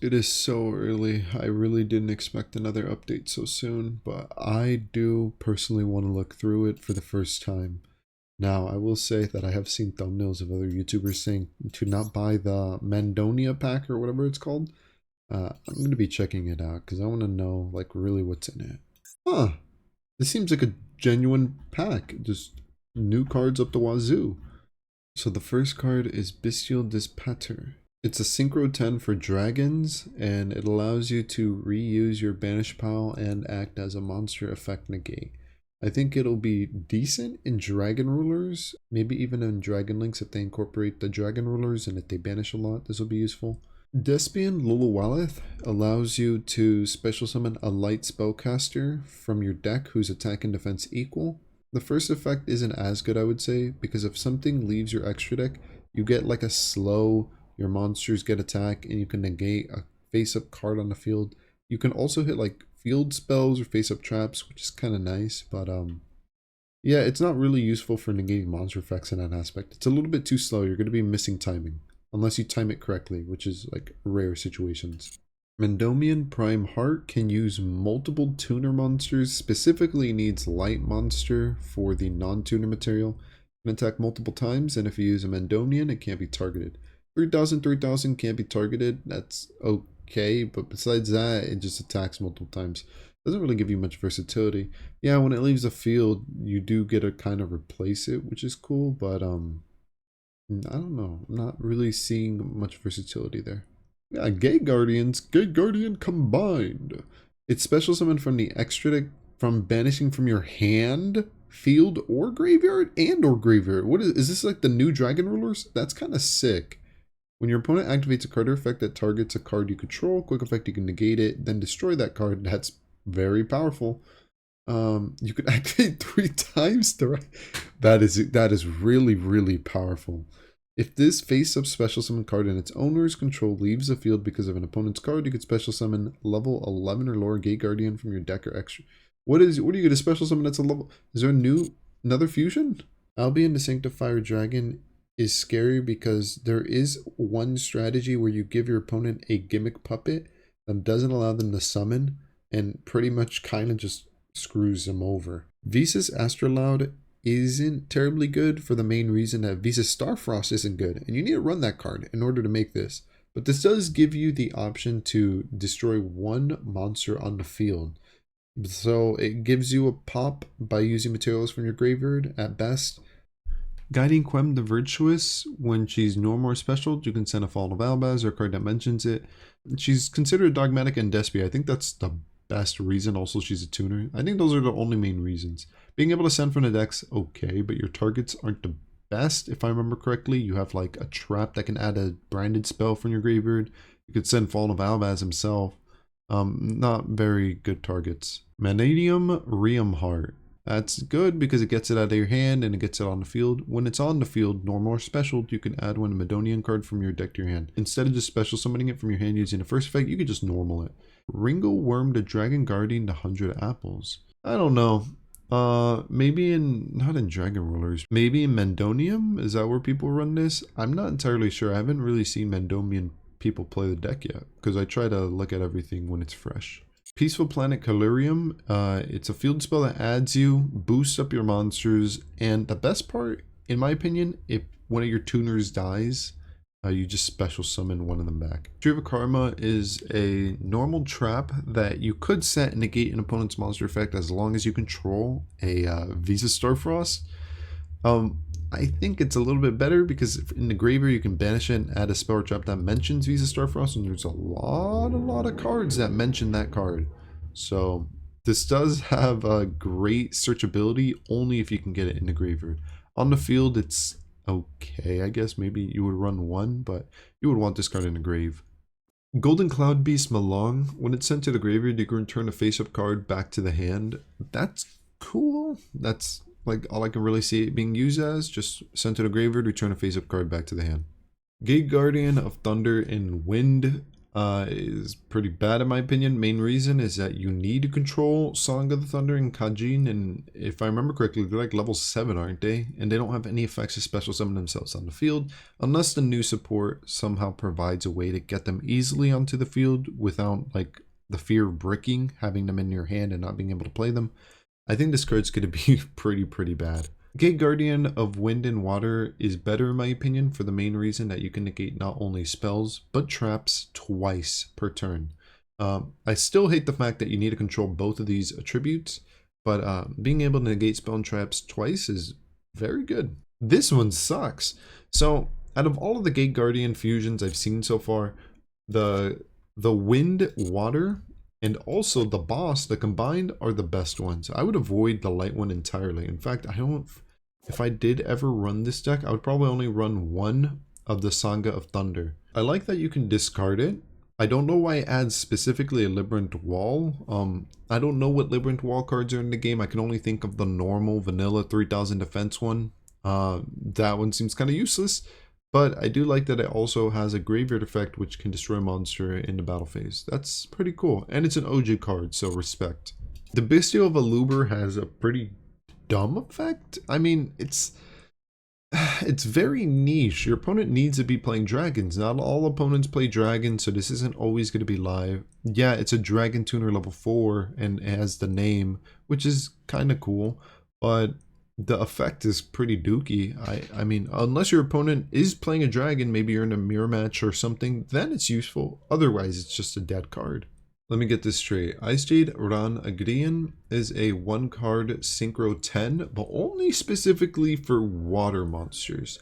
It is so early. I really didn't expect another update so soon, but I do personally want to look through it for the first time. Now, I will say that I have seen thumbnails of other YouTubers saying to not buy the Madonia pack or whatever it's called. I'm going to be checking it out because I want to know like really what's in it. Huh. This seems like a genuine pack. Just new cards up the wazoo. So the first card is Bestial Dispater. It's a Synchro 10 for dragons, and it allows you to reuse your banish pile and act as a monster effect negate. I think it'll be decent in Dragon Rulers, maybe even in Dragon Links if they incorporate the Dragon Rulers and if they banish a lot, this will be useful. Despian Luluwalith allows you to special summon a light spellcaster from your deck whose attack and defense equal. The first effect isn't as good, I would say, because if something leaves your extra deck, you get like a slow, your monsters get attack, and you can negate a face-up card on the field. You can also hit like field spells or face-up traps, which is kind of nice, but yeah, it's not really useful for negating monster effects in that aspect. It's a little bit too slow. You're going to be missing timing, unless you time it correctly, which is like rare situations. Mandomian Prime Heart can use multiple tuner monsters, specifically needs Light Monster for the non-tuner material. It can attack multiple times, and if you use a Mandonian, it can't be targeted. 3000 can't be targeted, that's okay, but besides that, it just attacks multiple times. Doesn't really give you much versatility. Yeah, when it leaves the field, you do get to kind of replace it, which is cool, but I don't know. I'm not really seeing much versatility there. Yeah, Gate Guardians, Gate Guardian combined. It's special summon from the extra deck from banishing from your hand, field, or graveyard, or graveyard. What is this like the new Dragon Rulers? That's kind of sick. When your opponent activates a card or effect that targets a card you control, quick effect, you can negate it, then destroy that card. That's very powerful. You can activate 3 times that is really powerful. If this face-up special summon card in its owner's control leaves the field because of an opponent's card, you could special summon level 11 or lower Gate Guardian from your deck or extra. What are you going to special summon that's a level? Is there another fusion? Albion the Sanctifier Dragon is scary because there is one strategy where you give your opponent a gimmick puppet that doesn't allow them to summon and pretty much kind of just screws them over. Visas Astrolaud isn't terribly good for the main reason that Visas Starfrost isn't good, and you need to run that card in order to make this. But this does give you the option to destroy one monster on the field. So it gives you a pop by using materials from your graveyard at best. Guiding Quem the Virtuous, when she's normal or special, you can send a Fall of Albaz or a card that mentions it. She's considered dogmatic and despy. I think that's the best reason. Also, she's a tuner. I think those are the only main reasons. Being able to send from the deck's okay, but your targets aren't the best. If I remember correctly, you have like a trap that can add a branded spell from your graveyard. You could send Fall of Albaz himself. Not very good targets. Manadium Rheum Heart. That's good because it gets it out of your hand and it gets it on the field. When it's on the field, normal or special, you can add one Madonian card from your deck to your hand. Instead of just special summoning it from your hand using the first effect, you could just normal it. Ringo Worm the Dragon Guardian to 100 apples. I don't know. Maybe not in Dragon Rulers. Maybe in Mandonium? Is that where people run this? I'm not entirely sure. I haven't really seen Mandonian people play the deck yet because I try to look at everything when it's fresh. Peaceful Planet Calurium, it's a field spell that adds you, boosts up your monsters, and the best part, in my opinion, if one of your tuners dies, you just special summon one of them back. Tree of Karma is a normal trap that you could set and negate an opponent's monster effect as long as you control a Visa Starfrost. I think it's a little bit better because in the graveyard you can banish it and add a spell or trap that mentions Visa Starfrost, and there's a lot of cards that mention that card. So this does have a great searchability only if you can get it in the graveyard. On the field it's okay, I guess. Maybe you would run one, but you would want this card in the grave. Golden Cloud Beast Malong, when it's sent to the graveyard, you can return a face-up card back to the hand. That's cool. That's like all I can really see it being used as. Just sent to the graveyard, return a face-up card back to the hand. Gate Guardian of Thunder and Wind. is pretty bad in my opinion. Main reason is that you need to control Song of the Thunder and Kajin, and if I remember correctly, they're like level 7, aren't they? And they don't have any effects to special summon themselves on the field, unless the new support somehow provides a way to get them easily onto the field without like the fear of bricking, having them in your hand and not being able to play them. I think this card's going to be pretty bad. Gate Guardian of Wind and Water is better in my opinion for the main reason that you can negate not only spells but traps twice per turn. I still hate the fact that you need to control both of these attributes, but being able to negate spell and traps twice is very good. This one sucks. So out of all of the Gate Guardian fusions I've seen so far, the Wind Water and also the boss, the combined, are the best ones. I would avoid the light one entirely. In fact, if I did ever run this deck, I would probably only run one of the Saga of Thunder. I like that you can discard it. I don't know why it adds specifically a Labyrinth Wall. I don't know what Labyrinth Wall cards are in the game. I can only think of the normal vanilla 3000 defense one. That one seems kind of useless. But I do like that it also has a graveyard effect which can destroy a monster in the battle phase. That's pretty cool. And it's an OG card, so respect. The Bestial of Aluber has a pretty dumb effect. I mean, it's very niche. Your opponent needs to be playing dragons. Not all opponents play dragons, so this isn't always going to be live. Yeah, it's a Dragon Tuner level 4 and it has the name, which is kind of cool. But the effect is pretty dookie. I mean, unless your opponent is playing a dragon, maybe you're in a mirror match or something, then it's useful. Otherwise, it's just a dead card. Let me get this straight. Ice Jade Ran Agrian is a 1-card Synchro 10, but only specifically for water monsters.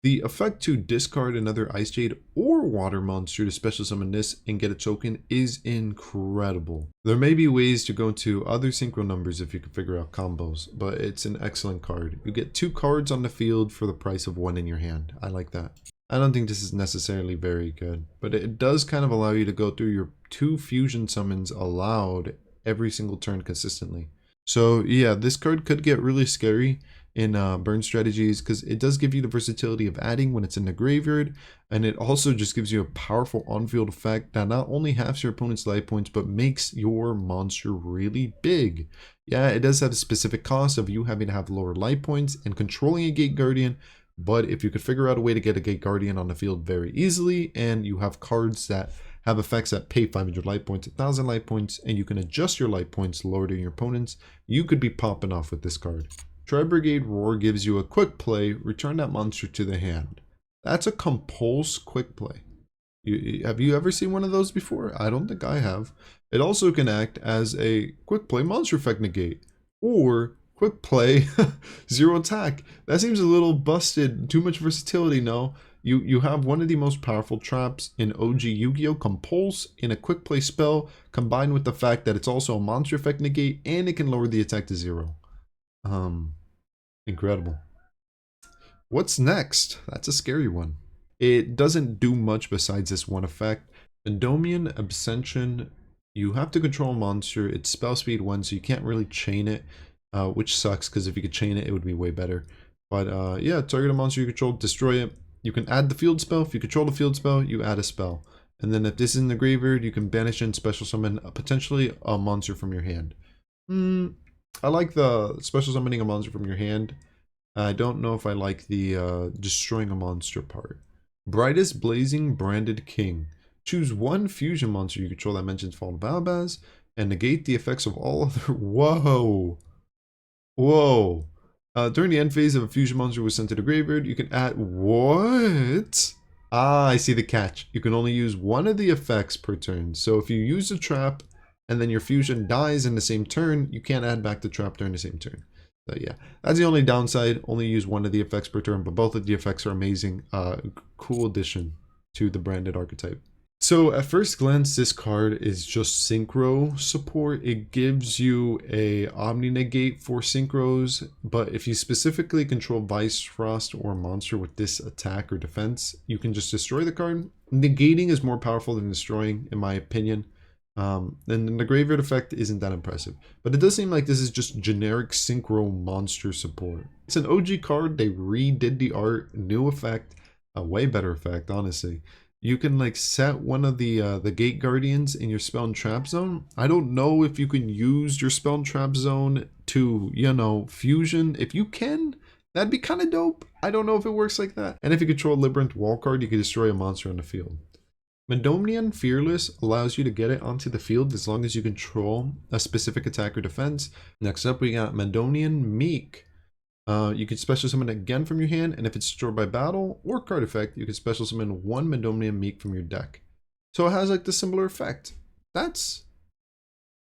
The effect to discard another Ice Jade or water monster to special summon this and get a token is incredible. There may be ways to go to other synchro numbers if you can figure out combos, but it's an excellent card. You get 2 cards on the field for the price of 1 in your hand. I like that. I don't think this is necessarily very good, but it does kind of allow you to go through your 2 fusion summons allowed every single turn consistently. So yeah, this card could get really scary in burn strategies because it does give you the versatility of adding when it's in the graveyard, and it also just gives you a powerful on-field effect that not only halves your opponent's life points but makes your monster really big. Yeah, it does have a specific cost of you having to have lower life points and controlling a Gate Guardian, but if you could figure out a way to get a Gate Guardian on the field very easily, and you have cards that have effects that pay 500 life points, 1000 life points, and you can adjust your life points lower than your opponents, you could be popping off with this card. Tri-Brigade Roar gives you a quick play, return that monster to the hand. That's a compulse quick play. Have you ever seen one of those before? I don't think I have. It also can act as a quick play monster effect negate, or quick play 0 attack. That seems a little busted, too much versatility, no? You have one of the most powerful traps in OG Yu-Gi-Oh! Compulse in a quick play spell, combined with the fact that it's also a monster effect negate and it can lower the attack to 0. Incredible. What's next? That's a scary one. It doesn't do much besides this one effect. Endomian Abstention, you have to control a monster. It's spell speed 1, so you can't really chain it, which sucks because if you could chain it, it would be way better. But yeah, target a monster you control, destroy it. You can add the field spell. If you control the field spell, you add a spell. And then if this is in the graveyard, you can banish and special summon potentially a monster from your hand. I like the special summoning a monster from your hand. I don't know if I like the destroying a monster part. Brightest Blazing Branded King. Choose 1 fusion monster you control that mentions Fallen Balbaz and negate the effects of all other... Whoa! Whoa! During the end phase of a fusion monster was sent to the graveyard, you can add... What? Ah, I see the catch. You can only use 1 of the effects per turn. So if you use a trap and then your fusion dies in the same turn, you can't add back the trap during the same turn. So yeah, that's the only downside. Only use 1 of the effects per turn, but both of the effects are amazing. Cool addition to the branded archetype. So at first glance, this card is just synchro support. It gives you a omni negate for synchros, but if you specifically control Vice Frost or a monster with this attack or defense, you can just destroy the card. Negating is more powerful than destroying, in my opinion. And the graveyard effect isn't that impressive, but it does seem like this is just generic synchro monster support. It's an OG card. They redid the art, new effect, a way better effect, honestly. you can like set one of the gate guardians in your spell and trap zone. I don't know if you can use your spell and trap zone to, you know, fusion. If you can, that'd be kind of dope. I don't know if it works like that. And if you control Labyrinth Wall card, you can destroy a monster on the field. Madonian Fearless allows you to get it onto the field as long as you control a specific attack or defense. Next up, we got Madonian Meek. You can special summon it again from your hand, and if it's destroyed by battle or card effect, you can special summon one Madonian Meek from your deck. So it has like the similar effect. That's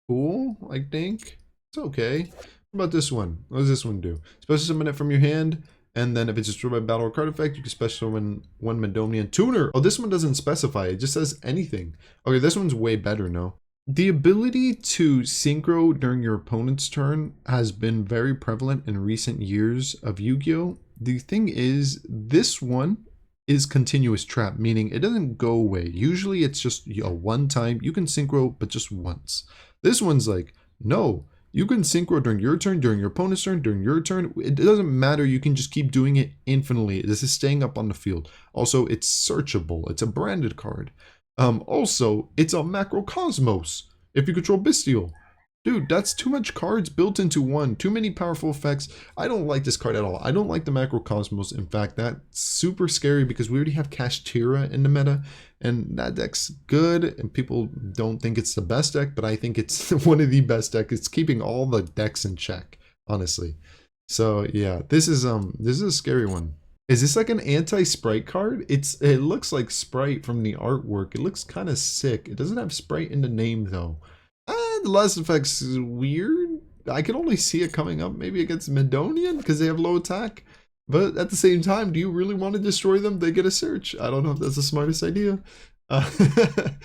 cool, I think. It's okay. What about this one? What does this one do? Special summon it from your hand, and then if it's destroyed by battle or card effect, you can special summon one Madonian Tuner. Oh, this one doesn't specify. It just says anything. Okay, this one's way better, no? The ability to synchro during your opponent's turn has been very prevalent in recent years of Yu-Gi-Oh! The thing is, this one is continuous trap, meaning it doesn't go away. Usually it's just a one time, you can synchro, but just once. This one's like, no, you can synchro during your turn, during your opponent's turn, during your turn. It doesn't matter. You can just keep doing it infinitely. This is staying up on the field. Also, it's searchable. It's a branded card. Also, it's a Macrocosmos. If you control Bestial. Dude, that's too much cards built into one. Too many powerful effects. I don't like this card at all. I don't like the Macrocosmos. In fact, that's super scary because we already have Kashtira in the meta. And that deck's good. And people don't think it's the best deck, but I think it's one of the best decks. It's keeping all the decks in check, honestly. So yeah, this is a scary one. Is this like an anti-Sprite card? It looks like Sprite from the artwork. It looks kind of sick. It doesn't have Sprite in the name though. The last effect's is weird. I can only see it coming up maybe against Madonian because they have low attack. But at the same time, do you really want to destroy them? They get a search. I don't know if that's the smartest idea. But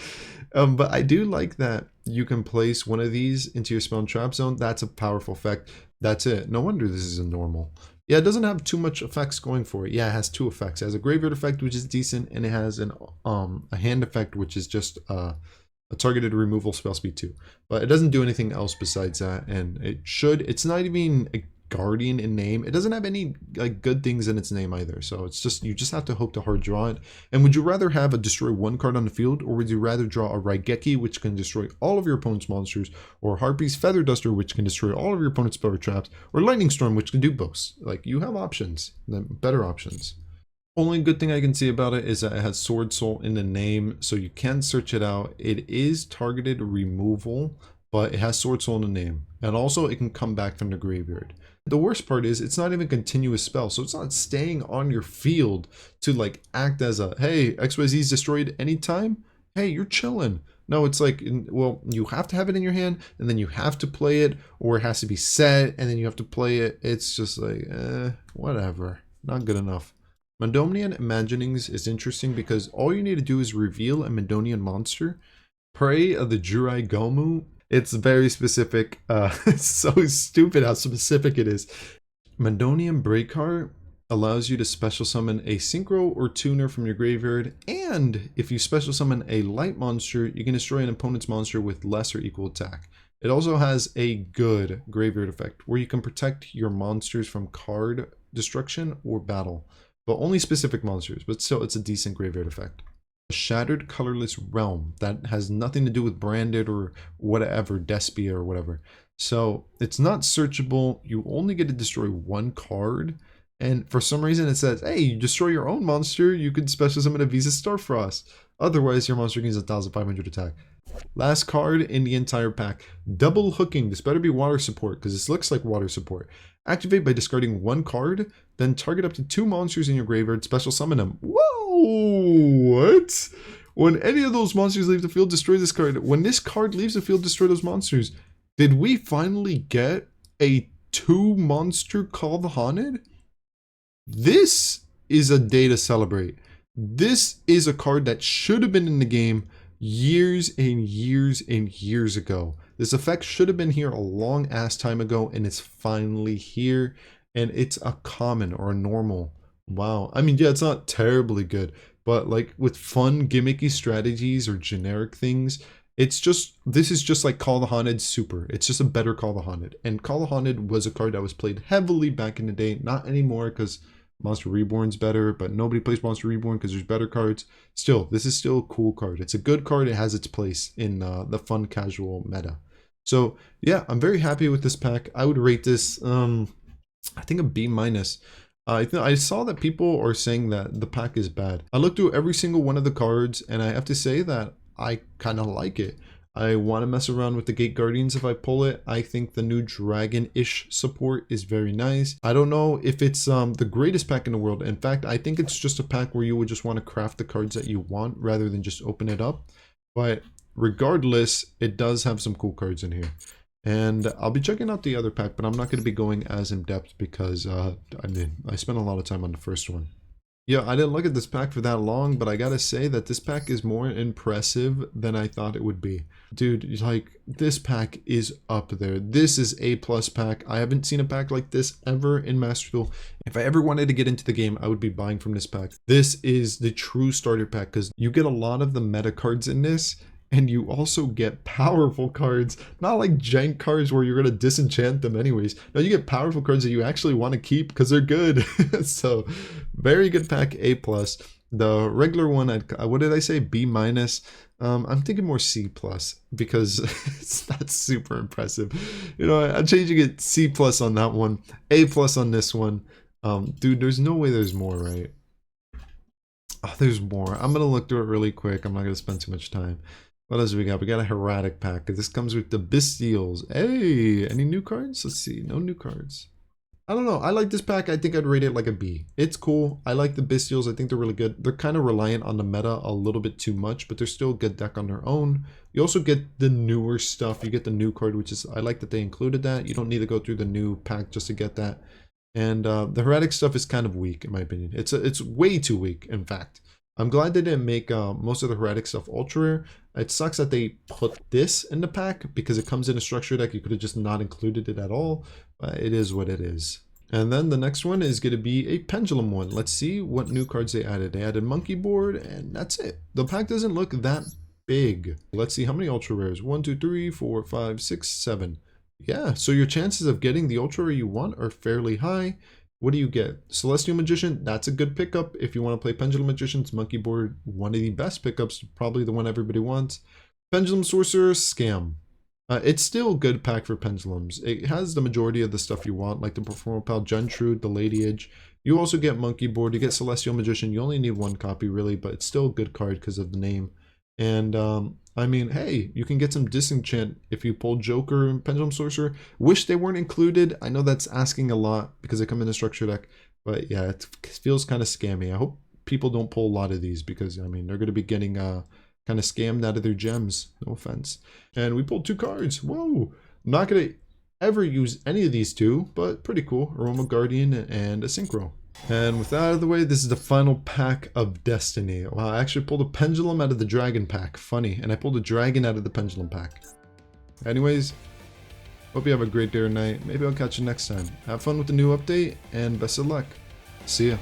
I do like that you can place one of these into your spell and trap zone. That's a powerful effect. That's it. No wonder this is a normal. Yeah, it doesn't have too much effects going for it. Yeah, it has two effects. It has a graveyard effect, which is decent, and it has a hand effect, which is just a targeted removal spell speed 2. But it doesn't do anything else besides that, and it's not even a guardian in name. It doesn't have any like good things in its name either. So it's just, you just have to hope to hard draw it. And would you rather have a destroy one card on the field, or would you rather draw a Raigeki, which can destroy all of your opponent's monsters, or Harpy's Feather Duster, which can destroy all of your opponent's spell or traps, or Lightning Storm, which can do both? Like, you have options, better options. Only good thing I can see about it is that it has Sword Soul in the name, so you can search it out. It is targeted removal, but it has Sword Soul in the name. And also it can come back from the graveyard. The worst part is it's not even a continuous spell, so it's not staying on your field to like act as a, hey, XYZ is destroyed anytime. Hey, you're chilling. No, it's like, well, you have to have it in your hand, and then you have to play it, or it has to be set, and then you have to play it. It's just like, whatever. Not good enough. Madonian Imaginings is interesting because all you need to do is reveal a Madonian monster. Prey of the Jurai Gomu. It's very specific. It's so stupid how specific it is. Madonian Breakheart allows you to special summon a Synchro or Tuner from your graveyard, and if you special summon a light monster, you can destroy an opponent's monster with less or equal attack. It also has a good graveyard effect where you can protect your monsters from card destruction or battle. But only specific monsters, but still it's a decent graveyard effect. A Shattered Colorless Realm that has nothing to do with branded or whatever, Despia or whatever. So it's not searchable. You only get to destroy one card. And for some reason it says, hey, you destroy your own monster, you could special summon a Visa Starfrost. Otherwise, your monster gains 1,500 attack. Last card in the entire pack. Double Hooking. This better be water support because this looks like water support. Activate by discarding one card, then target up to 2 monsters in your graveyard, special summon them. Whoa! What? When any of those monsters leave the field, destroy this card. When this card leaves the field, destroy those monsters. Did we finally get a 2-monster Call the Haunted? This is a day to celebrate. This is a card that should have been in the game years and years and years ago. This effect should have been here a long ass time ago, and it's finally here, and it's a common or a normal. Wow. I mean, yeah, it's not terribly good, but like with fun gimmicky strategies or generic things, it's just, this is just like Call the Haunted Super. It's just a better Call the Haunted. And Call the Haunted was a card that was played heavily back in the day, not anymore because, Monster Reborn's better, but nobody plays Monster Reborn because there's better cards. Still, this is still a cool card. It's a good card. It has its place in the fun casual meta. So yeah, I'm very happy with this pack. I would rate this, I think a B minus. I saw that people are saying that the pack is bad. I looked through every single one of the cards, and I have to say that I kind of like it. I want to mess around with the Gate Guardians if I pull it. I think the new Dragon-ish support is very nice. I don't know if it's the greatest pack in the world. In fact, I think it's just a pack where you would just want to craft the cards that you want rather than just open it up. But regardless, it does have some cool cards in here. And I'll be checking out the other pack, but I'm not going to be going as in depth because I spent a lot of time on the first one. Yeah, I didn't look at this pack for that long, but I gotta say that this pack is more impressive than I thought it would be. Dude, like, this pack is up there. This is A+ pack. I haven't seen a pack like this ever in Master Duel. If I ever wanted to get into the game, I would be buying from this pack. This is the true starter pack because you get a lot of the meta cards in this. And you also get powerful cards, not like jank cards where you're going to disenchant them anyways. No, you get powerful cards that you actually want to keep because they're good. So, very good pack, A+. The regular one, what did I say? B-. I'm thinking more C+ because it's not super impressive. You know, I'm changing it C+ on that one, A+ on this one. Dude, there's no way there's more, right? Oh, there's more. I'm going to look through it really quick. I'm not going to spend too much time. What else do we got? We got a Heretic pack. This comes with the Bestials. Hey, any new cards? Let's see. No new cards. I don't know. I like this pack. I think I'd rate it like a B. It's cool. I like the Bestials. I think they're really good. They're kind of reliant on the meta a little bit too much, but they're still a good deck on their own. You also get the newer stuff. You get the new card, which is, I like that they included that. You don't need to go through the new pack just to get that. And the Heretic stuff is kind of weak, in my opinion. It's way too weak, in fact. I'm glad they didn't make most of the Heretic stuff ultra rare. It sucks that they put this in the pack because it comes in a structure deck. You could have just not included it at all, but it is what it is. And then the next one is going to be a Pendulum one. Let's see what new cards they added. They added Monkey Board, and that's it. The pack doesn't look that big. Let's see how many ultra rares. 1, 2, 3, 4, 5, 6, 7. Yeah, so your chances of getting the ultra rare you want are fairly high. What do you get? Celestial Magician, that's a good pickup. If you want to play Pendulum Magicians, Monkey Board, one of the best pickups, probably the one everybody wants. Pendulum Sorcerer, scam. It's still a good pack for Pendulums. It has the majority of the stuff you want, like the Performapal, Gentrude, the Lady Edge. You also get Monkey Board, you get Celestial Magician. You only need one copy, really, but it's still a good card because of the name. And, I mean, hey, you can get some disenchant if you pull Joker and Pendulum Sorcerer. Wish they weren't included. I know that's asking a lot because they come in a structure deck. But yeah, it feels kind of scammy. I hope people don't pull a lot of these because, I mean, they're going to be getting kind of scammed out of their gems. No offense. And we pulled 2 cards. Whoa. I'm not going to ever use any of these 2, but pretty cool. Aroma Guardian and a Synchro. And with that out of the way, this is the final pack of Destiny. Wow, I actually pulled a Pendulum out of the Dragon pack. Funny. And I pulled a Dragon out of the Pendulum pack. Anyways, hope you have a great day or night. Maybe I'll catch you next time. Have fun with the new update, and best of luck. See ya.